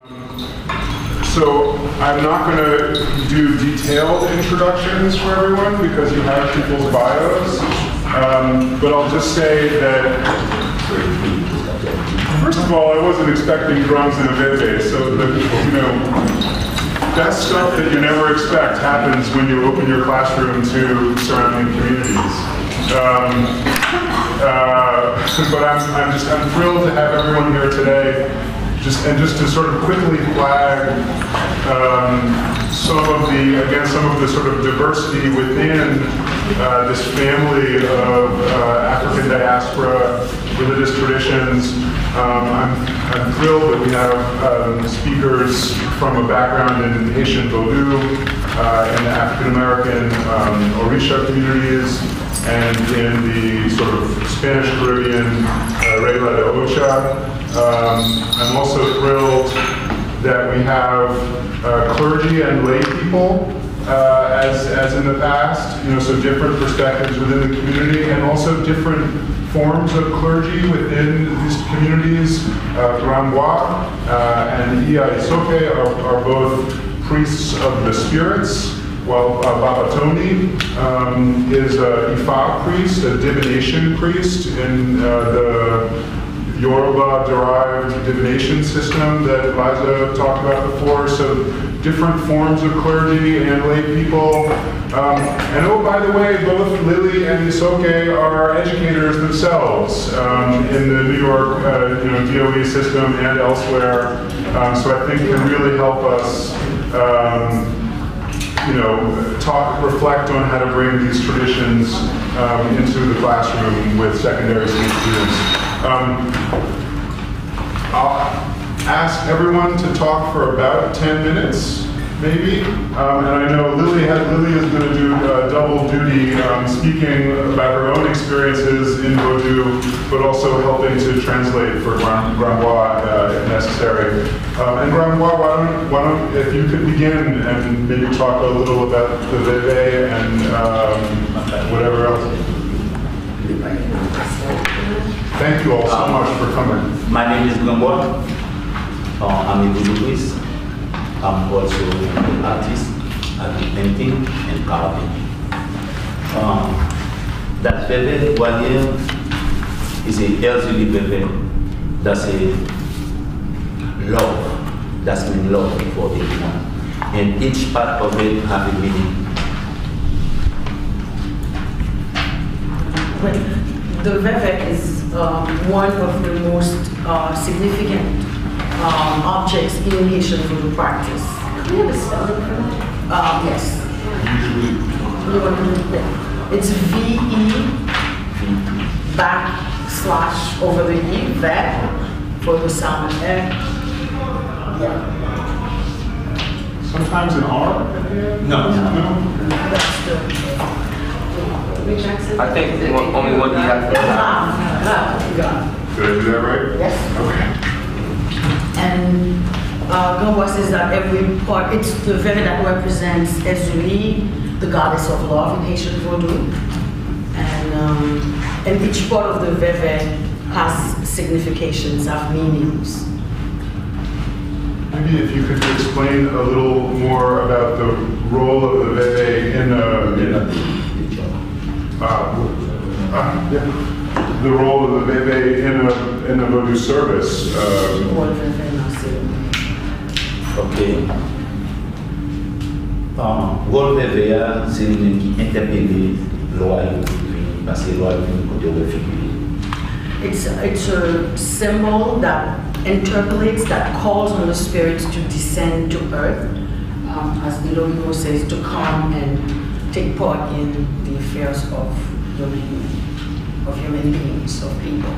So I'm not going to do detailed introductions for everyone because you have people's bios, but I'll just say that, first of all, I wasn't expecting drums in a veve, so the best stuff that you never expect happens when you open your classroom to surrounding communities. But I'm thrilled to have everyone here today. Just to sort of quickly flag some of the sort of diversity within this family of African diaspora religious traditions. I'm thrilled that we have speakers from a background in Haitian Vodou, in the African American Orisha communities, and in the sort of Spanish Caribbean Regla de Ocha. I'm also thrilled that we have clergy and lay people, as in the past, so different perspectives within the community, and also different forms of clergy within these communities. Gran Bwa and Iya Isoke are both priests of the spirits, while Babatoni is a Ifa priest, a divination priest in the Yoruba-derived divination system that Liza talked about before. So different forms of clergy and lay people. And oh, by the way, both Lily and Isoke are educators themselves in the New York DOE system and elsewhere. So I think can really help us reflect on how to bring these traditions into the classroom with secondary school students. I'll ask everyone to talk for about 10 minutes, maybe. And I know Lily is going to do double duty, speaking about her own experiences in Vodou, but also helping to translate for Gran Bwa if necessary. And Gran Bwa, why don't, if you could begin and maybe talk a little about the veve and whatever else. Thank you all so much for coming. My name is Gran Bwa. I'm a Vodou priest. I'm also an artist. I do painting and carving. That veve here is a elderly veve. That's a love. That's mean love for everyone. And each part of it has a meaning. The veve is one of the most significant objects in Haitian Vodou practice. Can we have a spelling for that? Yes. It's V-E / over the E, ve, for the sound F. Yeah. Sometimes an R? No. That's the... I think only one you have to have. Did I do that right? Yes. Okay. And Gran Bwa says that every part, it's the veve that represents Ezuli, the goddess of love in Haitian Vodou. And each part of the veve has significations, have meanings. Maybe if you could explain a little more about the role of the veve the role of the veve in a Vodou service. Ok. Rôle veve, c'est une qui interpelle loi parce que loi côté refugee. It's a symbol that interpolates, that calls on the spirits to descend to earth, as the Lord says, to come and take part in the affairs of human beings, of people.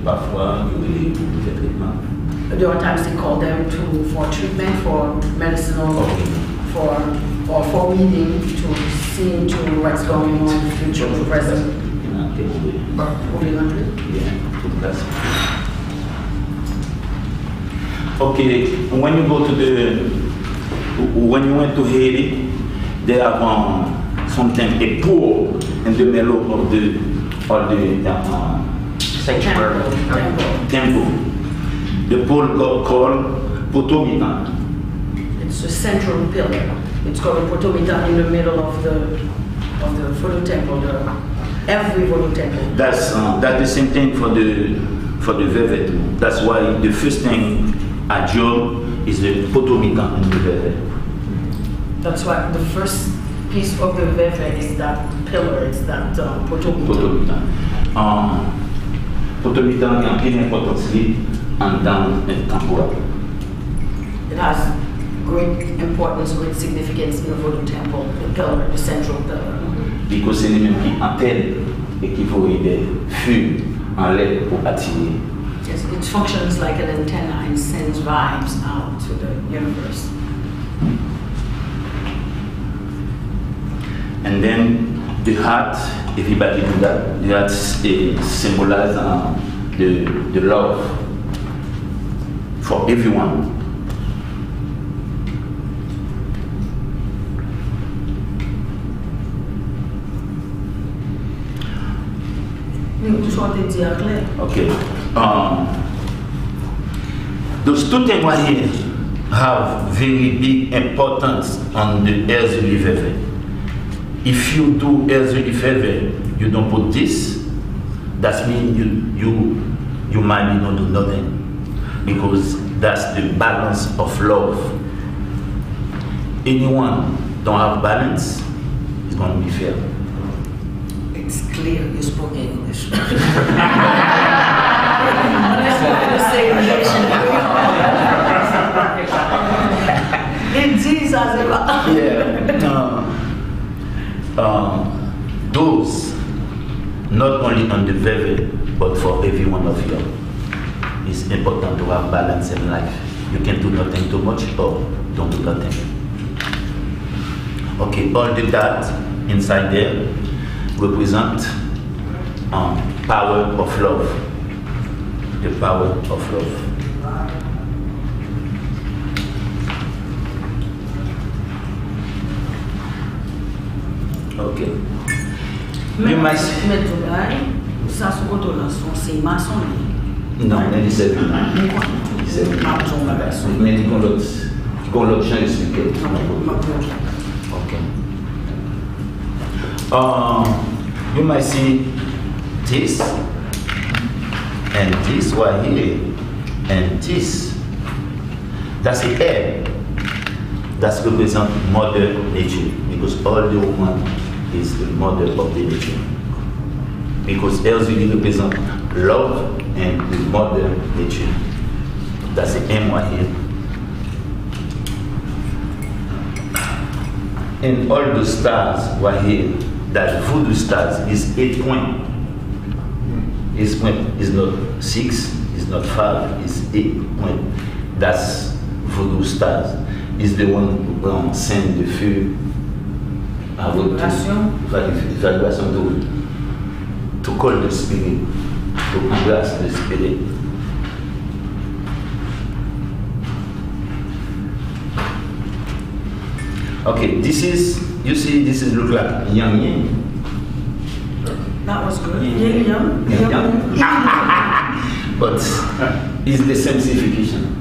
Parfois, il y a des traitements. There are times they call them for treatment, for medicinal, for meeting, to see into what's going on in the future, the present. Okay, when you go to when you went to Haiti, they have something, a pool in the middle of the sanctuary temple. The pool got called Potomitan. It's a central pillar. It's called a potomitan in the middle of the voodoo temple. Every voodoo temple. That's the same thing for the velvet. That's why the first thing at job is the potomitan in the velvet. That's why the first piece of the velvet is that pillar. It's that potomitan. Potomitan has an importance and down in temporal. It has great importance, great significance in the voodoo temple, the pillar, the central pillar. Because c'est lui-même qui appelle et qui faut des feux en l'air pour attirer. Yes, it functions like an antenna and sends vibes out to the universe. And then the heart, everybody do that. The heart symbolizes the love for everyone. Okay. Those two things right here have very big importance on the Erzuli Veve. If you do Erzuli Veve, you don't put this, that means you might not do nothing. Because that's the balance of love. Anyone don't have balance, it's going to be fair. It's clear you spoke English. Those, not only on the Veve, but for every one of you, it's important to have balance in life. You can do nothing too much or don't do nothing. Okay, all the that inside there represent power of love. The power of love. Okay. Mais ça se retrouve c'est maçonnerie. Non, mais il s'est vu. Mais il qu'on l'autre chien expliqué. Okay. You might see this and this right here and this. That's the air. That's represent Mother Nature because all the woman is the mother of the nature. Because Erzuli represent love and the Mother Nature. That's the M right here. And all the stars right here, that voodoo stars is 8 points. 8 points is not 6, it's not 5, it's 8 points. That's voodoo stars. Is the one who will send the feu evaluation to call the spirit, to bless the spirit. Okay, this is, you see, this is look like yang yin. That was good. Yin yang. But it's the same signification.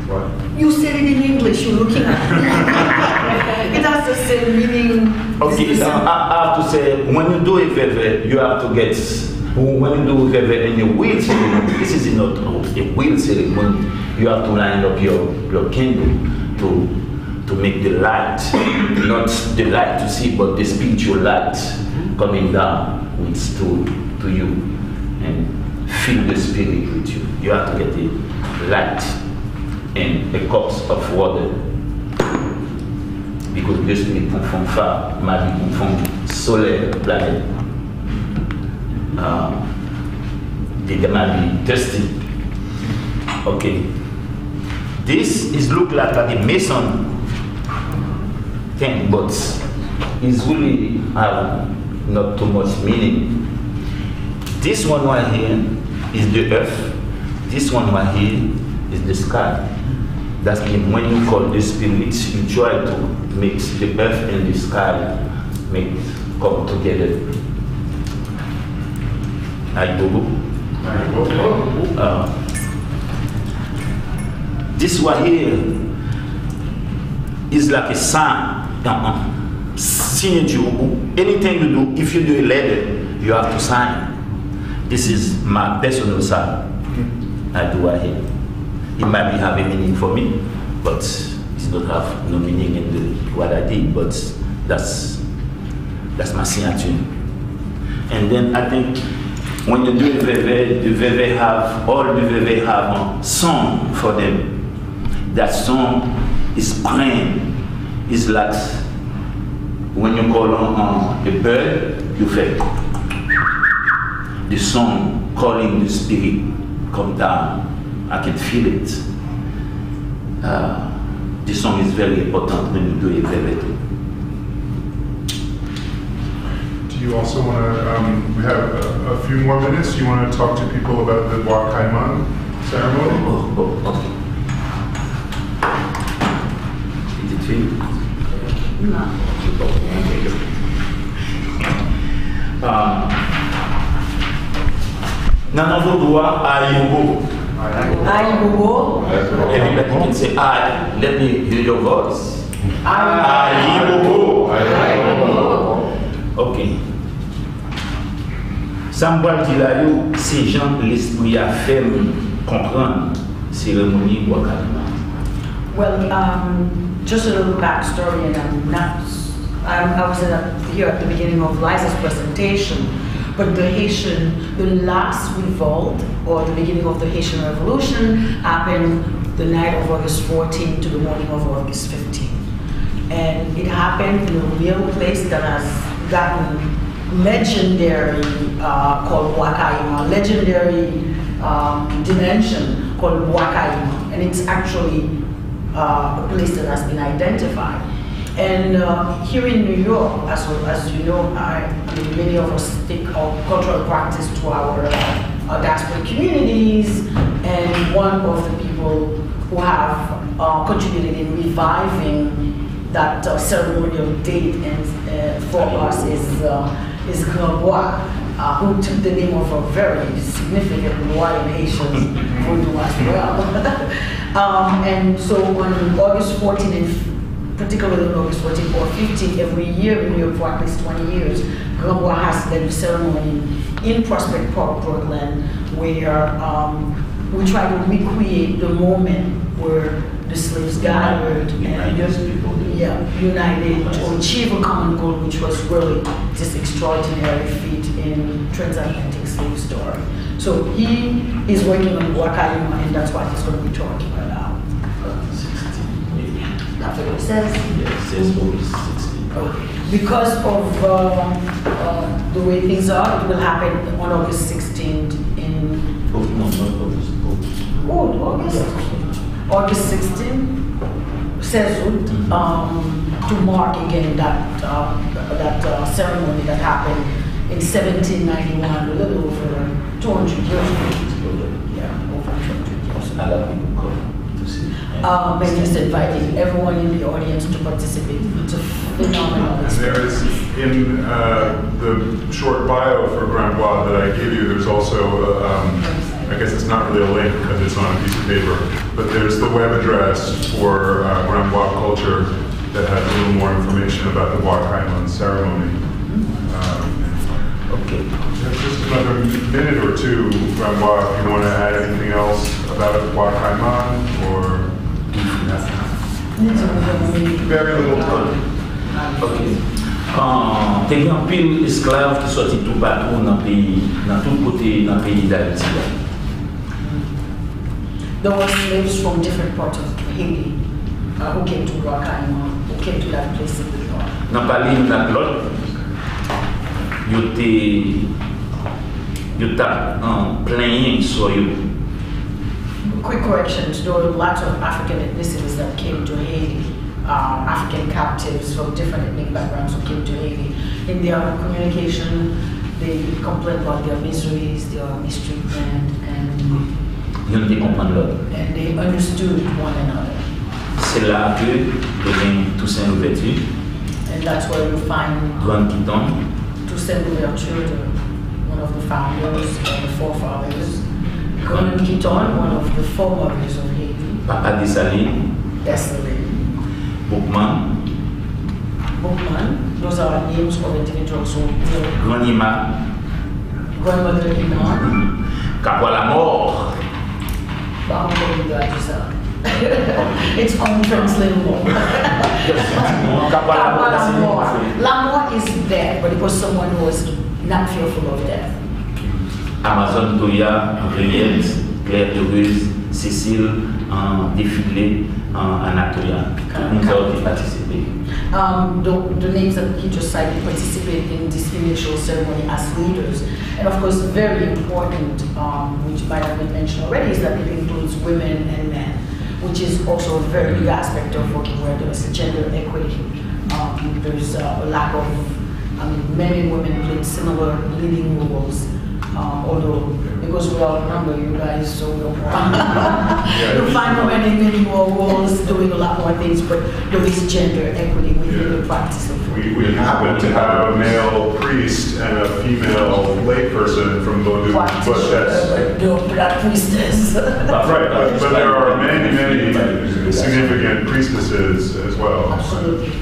What? You said it in English, you're looking at it. It has the same meaning. Okay, so I have to say, when you do a veve, you have to get, when you do a veve in a wheel ceremony, this is not a wheel ceremony, you have to line up your candle to make the light, not the light to see, but the spiritual light coming down to you and fill the spirit with you. You have to get the light and a cup of water. Because le spirit confond phare, magie confond solaire, planète. They might be tested. Okay. This is look like a mason thing, but it's really not too much meaning. This one right here is the earth. This one right here is the sky. That's when you call the spirit, you try to mix the earth and the sky, come together. this one here is like a sign. Signature. Anything you do, if you do a letter, you have to sign. This is my personal sign. I do right here. It might be having meaning for me, but it don't have no meaning in what I did. But that's my signature. And then I think when you do the VV have all the VV have a song for them. That song is praying. It's like when you call on a bird, you feel the song calling the spirit come down. I can feel it. The song is very important when you do a VV. Do you also want to, we have a few more minutes. Do you want to talk to people about the Bwa Kaiman ceremony? Okay. Is it filled? No. Nanavo Bwa Ayubo. Ayubo. Everybody can say I. Let me hear your voice. Ayubo. Ok. Samboal Dilayo, ces gens l'esprit a fait comprendre cérémonie Bwa Kaiman. Well, just a little backstory, and I was here at the beginning of Liza's presentation, but the last revolt, or the beginning of the Haitian Revolution, happened the night of August 14 to the morning of August 15. And it happened in a real place that has gotten legendary, called Bwa Kaiman, legendary dimension called Bwa Kaiman, and it's actually a place that has been identified. And here in New York, as you know, many of us take our cultural practice to our diaspora communities, and one of the people who have contributed in reviving that ceremonial date and for us is Gran Bwa, who took the name of a very significant Hawaiian Haitian voodoo as well. And so on August 14, and particularly on August 14 or 15, every year in New York for at least 20 years, Gran Bwa has led a ceremony in Prospect Park, Brooklyn, where we try to recreate the moment where the slaves gathered and united to achieve a common goal, which was really this extraordinary feat in transatlantic slave story. So he is working on Bwa Kaiman, and that's what he's going to be talking about. That's what it says? Yes, it says August 16. Okay. Because of the way things are, it will happen on August 16th in... Oh, no, not August. August? August 16th, says to mark again that ceremony that happened in 1791, a little over 200 years ago. Yeah, over 200 years ago. A lot of people come to see. And just inviting everyone in the audience to participate. It's a phenomenal And experience. there is, in the short bio for Gran Bwa that I gave you, there's also, I guess it's not really a link because it's on a piece of paper, but there's the web address for Gran Bwa culture that has a little more information about the Bwa Kaiman ceremony. Okay. Just another minute or two, Gran Bwa, if you want to add anything else about Bwa Kaiman, or very little time. Ok. Te gen pil esclave qui sorti tout partout dans tout côté dans le pays d'Haïti. There were slaves from different parts of Haiti who came to Bwa Kaiman, who came to that place in New York. Dans Paris, dans l'autre, you ta playing so you. Quick corrections, there were lots of African ethnicities that came to Haiti, African captives from different ethnic backgrounds who came to Haiti. In their communication, they complained about their miseries, their mistreatment, and they understood one another. C'est là que devient Toussaint Louverture. And that's where you find Grand Piton. Toussaint Louverture, one of the founders and the forefathers. Grand Piton, one of the foremothers of Haiti. Papa Desaline, Bookman, those are names of individuals who Grandima, grandmother Iman, Kapwa Mort. It's untranslatable. L'amour is dead, but it was someone who was not fearful of death. Amazon Toya, Henriette, Claire Heureuse, Cécile, Défilé, Anatolia. Nous avons participé. The names that he just cited participate in this initial ceremony as leaders. And of course, very important, which might have been mentioned already, is that it includes women and men, which is also a very big aspect of working where there's gender equity. There's a lack of, men and women played similar leading roles. Although, because we all remember you guys, so you'll find women in many more roles doing a lot more things, but there is gender equity within the practice of we happen to have a male priest and a female layperson from Vodou, but that's priestess. Right, but there are many significant priestesses as well. Absolutely.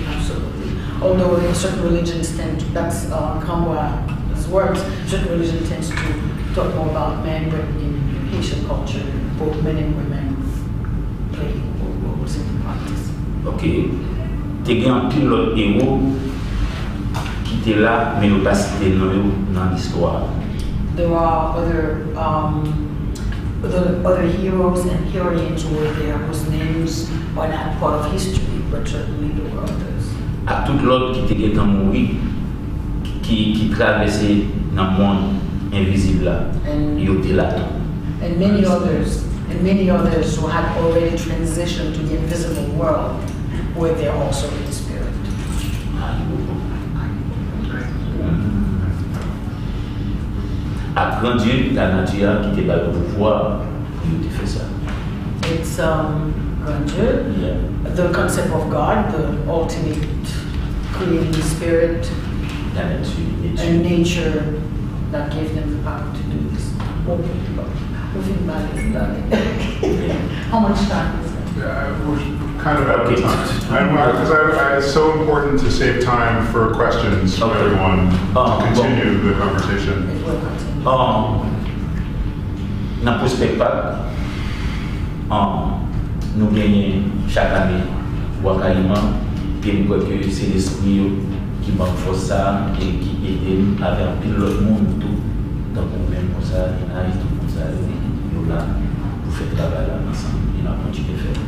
Although in certain religions tend to, that's Kambwa's words, certain religion tends to talk more about men, but in Haitian culture, both men and women play roles in the practice. Ok. Te gen un pilote héros qui était là, mais il pas cité dans l'histoire. There are other heroes and heroines who were there whose names are not part of history, but certainly there were others. À tout l'autre qui était mourir, qui traversait dans le monde invisible là, il était là. And many others who had already transitioned to the invisible world were there also in the spirit. Après Dieu, la nature qui était dans le pouvoir, il fait ça. It's grandeur, the concept of God, the ultimate creating spirit, and nature that gave them the power to do this. How much time is it? We're kind of out of time. Because it's so important to save time for questions from everyone to continue the conversation. It will continue. Dans le prospectat, nous gagnons chaque année Wakaima, et nous croyons que c'est l'esprit qui m'a fait ça et qui aide avec un pilote monde tout. Donc, même comme ça, il arrive tout comme ça, nous là, pour faire travail ensemble, il a continué à faire.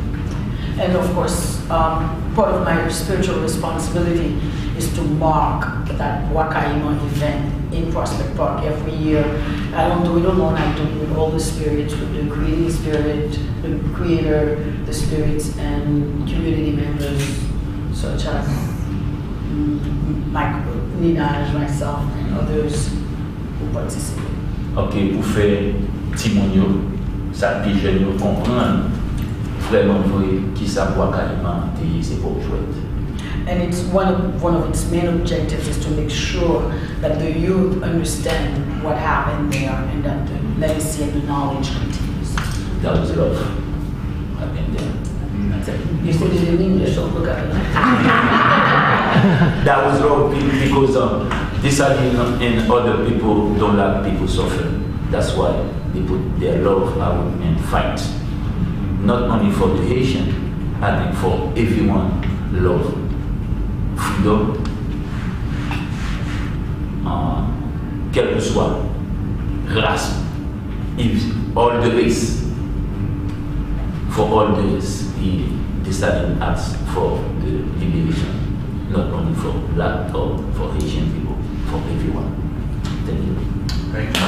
And of course, part of my spiritual responsibility is to mark that Wakaima event in Prospect Park every year. I don't do it alone, I do it with all the spirits, with the creating spirit, the creator, the spirits, and community members such as Nina, myself, and others who participate. Ok, pour faire Timonio, ça puis je nous comprendre. And it's one of its main objectives is to make sure that the youth understand what happened there and that the legacy and the knowledge continues. That was love. Happened there. You said it in English, so look at it. That was love because this and other people don't like people suffering. That's why they put their love out and fight. Not only for the Haitian, I think for everyone, love, freedom, quel que soit, race, all the race, for all the race, he decided to ask for the liberation, not only for black or for Haitian people, for everyone. Thank you. Thank you.